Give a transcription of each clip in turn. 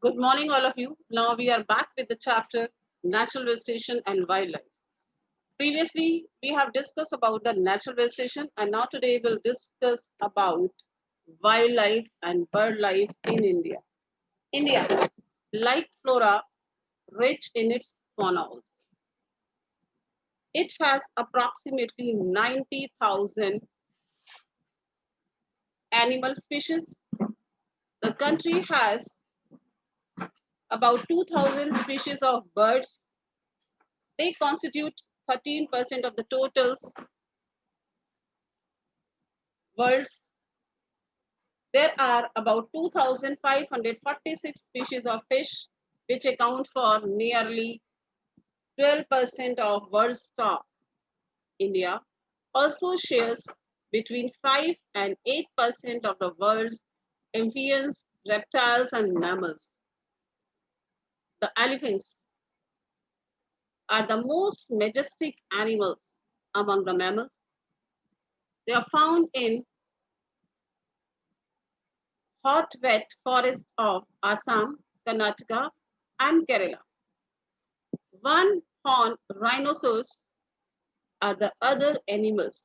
Good morning, all of you. Now we are back with the chapter Natural Vegetation and Wildlife. Previously, we have discussed about the natural vegetation, and now today we'll discuss about wildlife and bird life in India. India, like flora, rich in its fauna. It has approximately 90,000 animal species. The country has about 2,000 species of birds. They constitute 13% of the totals world's. There are about 2,546 species of fish, which account for nearly 12% of world stock. India also shares between 5 and 8% of the world's amphibians, reptiles, and mammals. The elephants are the most majestic animals among the mammals. They are found in hot, wet forests of Assam, Karnataka, and Kerala. One horned rhinoceros are the other animals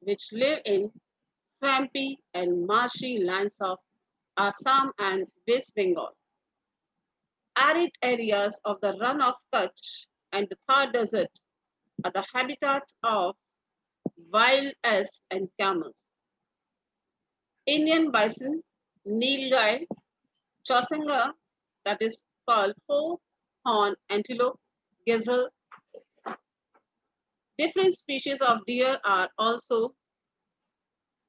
which live in swampy and marshy lands of Assam and West Bengal. Arid areas of the Run of Kutch and the Thar Desert are the habitat of wild ass and camels. Indian bison, nilgai, chosanga, that is called four-horned antelope, gazelle. Different species of deer are also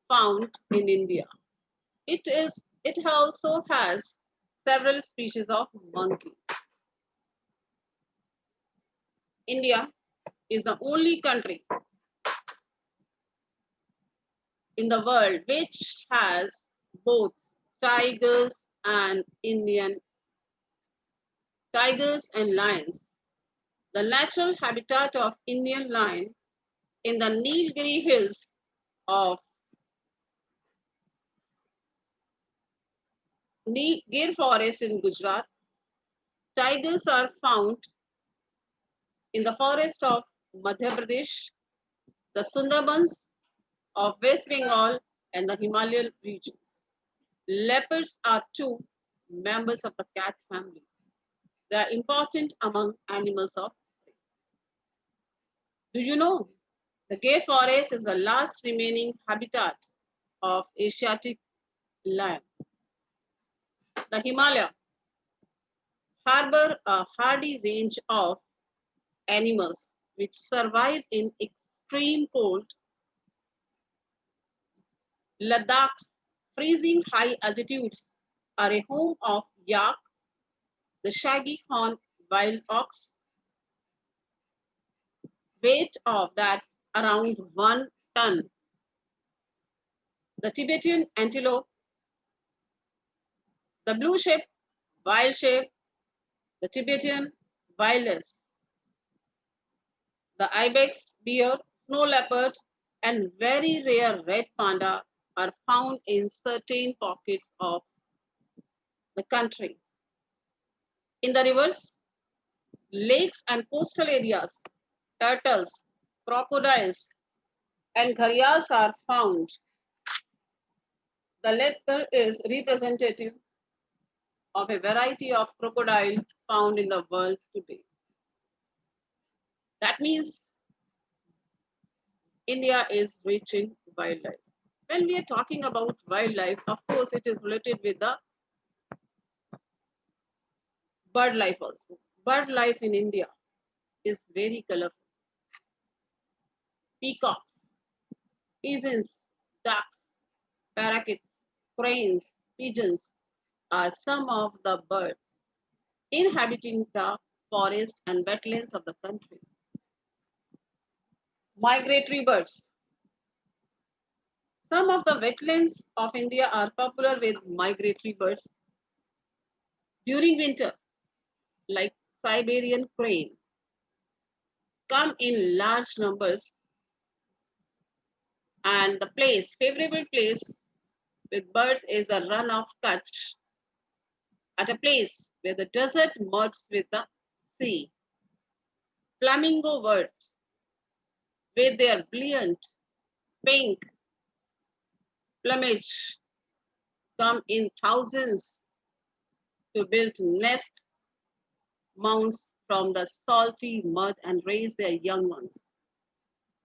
found in India. It also has several species of monkeys. India is the only country in the world which has both tigers and Indian tigers and lions. The natural habitat of Indian lion in the Nilgiri hills of Gir forest in Gujarat. Tigers are found in the forest of Madhya Pradesh, the Sundarbans of West Bengal, and the Himalayan regions. Leopards are two members of the cat family. They are important among animals of prey. Do you know the gay forest is the last remaining habitat of Asiatic lion? The Himalaya harbor a hardy range of animals which survive in extreme cold. Ladakh's freezing high altitudes are a home of yak, the shaggy horned wild ox, weight of that around 1 ton. The Tibetan antelope, the blue sheep, wild sheep, the Tibetan wilderness, the ibex, bear, snow leopard, and very rare red panda are found in certain pockets of the country. In the rivers, lakes, and coastal areas, turtles, crocodiles, and gharials are found. The latter is representative of a variety of crocodiles found in the world today. That means India is rich in wildlife. When we are talking about wildlife, of course, it is related with the bird life also. Bird life in India is very colorful. Peacocks, pigeons, ducks, parakeets, cranes, pigeons are some of the birds inhabiting the forest and wetlands of the country. Migratory birds. Some of the wetlands of India are popular with migratory birds. During winter, like Siberian crane, come in large numbers, and the favorable place with birds is the Run of Kutch. at a place where the desert merges with the sea. Flamingo birds, with their brilliant pink plumage, come in thousands to build nest mounds from the salty mud and raise their young ones.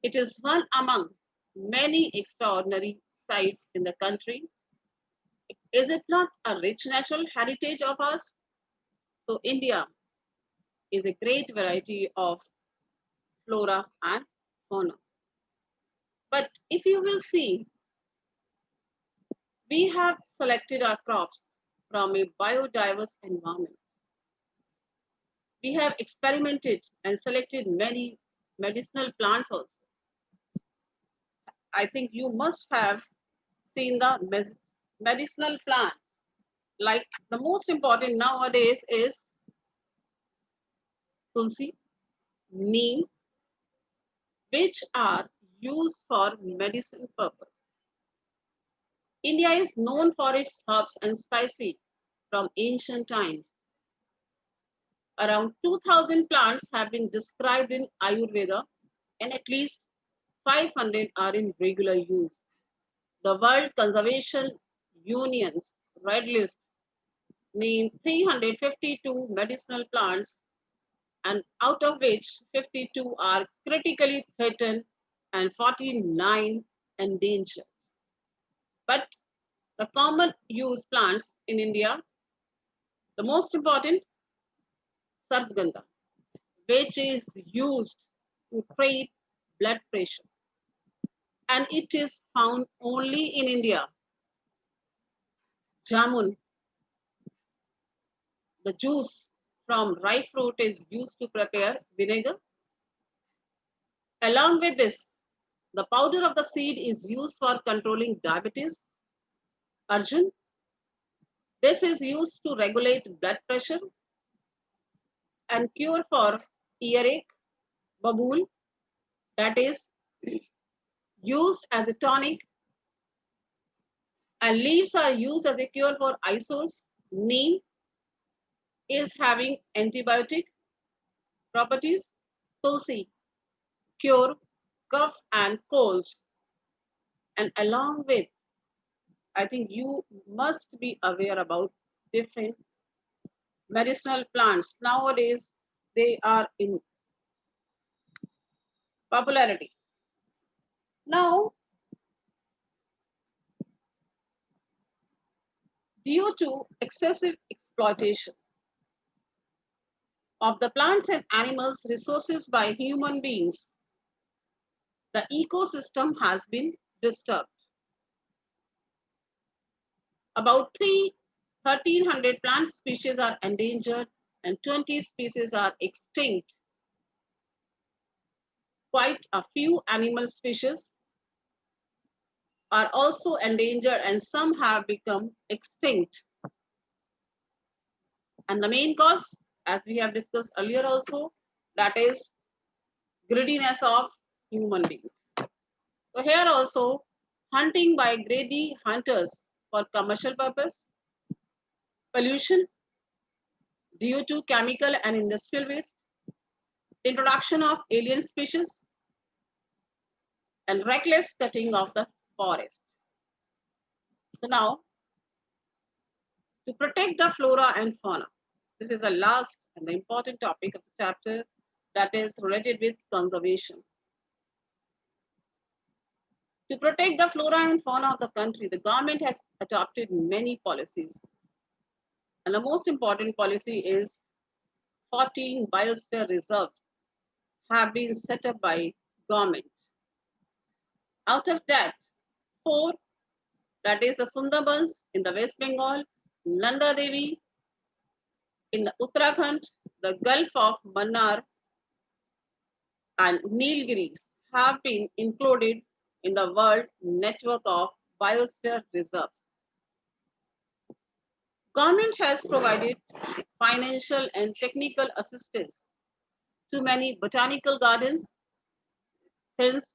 It is one among many extraordinary sights in the country. Is it not a rich natural heritage of ours? So India is a great variety of flora and fauna. But if you will see, we have selected our crops from a biodiverse environment. We have experimented and selected many medicinal plants also. I think you must have seen the medicinal plants. Like the most important nowadays is tulsi, neem, which are used for medicine purpose. India is known for its herbs and spices from ancient times. Around 2,000 plants have been described in Ayurveda, and at least 500 are in regular use. The World Conservation Union's Red List named 352 medicinal plants, and out of which 52 are critically threatened and 49 endangered. But the common use plants in India, the most important, Sargandha, which is used to treat blood pressure. And it is found only in India. Jamun, the juice from ripe fruit is used to prepare vinegar. Along with this, the powder of the seed is used for controlling diabetes. Arjun, this is used to regulate blood pressure and cure for earache. Babool, that is used as a tonic, and leaves are used as a cure for eye sores. Neem is having antibiotic properties. Tulsi, cure cough and cold. And along with, I think you must be aware about different medicinal plants. Nowadays, they are in popularity. Now, due to excessive exploitation of the plants and animals resources by human beings, the ecosystem has been disturbed. About 1,300 plant species are endangered and 20 species are extinct. Quite a few animal species are also endangered and some have become extinct. And the main cause, as we have discussed earlier also, that is greediness of human beings. So here also, hunting by greedy hunters for commercial purpose, pollution due to chemical and industrial waste, introduction of alien species, and reckless cutting of the forest. So now, to protect the flora and fauna, this is the last and the important topic of the chapter that is related with conservation. To protect the flora and fauna of the country, the government has adopted many policies. And the most important policy is 14 biosphere reserves have been set up by government. Out of that, 4, that is the Sundarbans in the West Bengal, Nanda Devi in the Uttarakhand, the Gulf of Mannar and Nilgiris have been included in the World Network of Biosphere Reserves. Government has provided financial and technical assistance to many botanical gardens since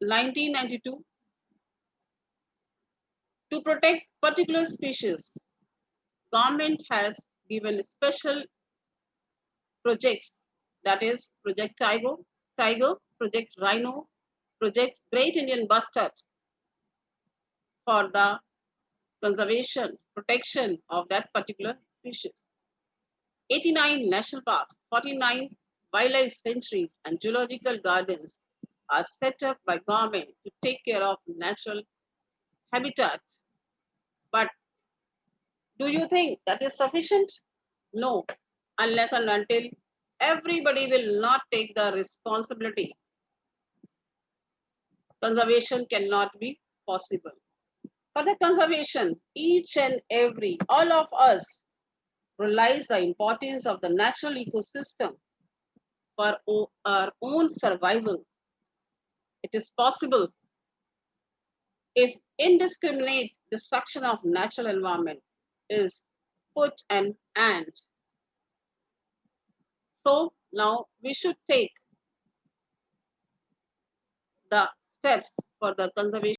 1992 to protect particular species. government has given special projects, that is Project Tiger, Project Rhino, Project Great Indian Bustard, for the conservation, protection of that particular species. 89 national parks, 49 wildlife sanctuaries and zoological gardens are set up by government to take care of natural habitat. But do you think that is sufficient? No, unless and until everybody will not take the responsibility, conservation cannot be possible. For the conservation, each and every, all of us realize the importance of the natural ecosystem for our own survival. It is possible if indiscriminate destruction of natural environment is put an end. So now we should take the steps for the conservation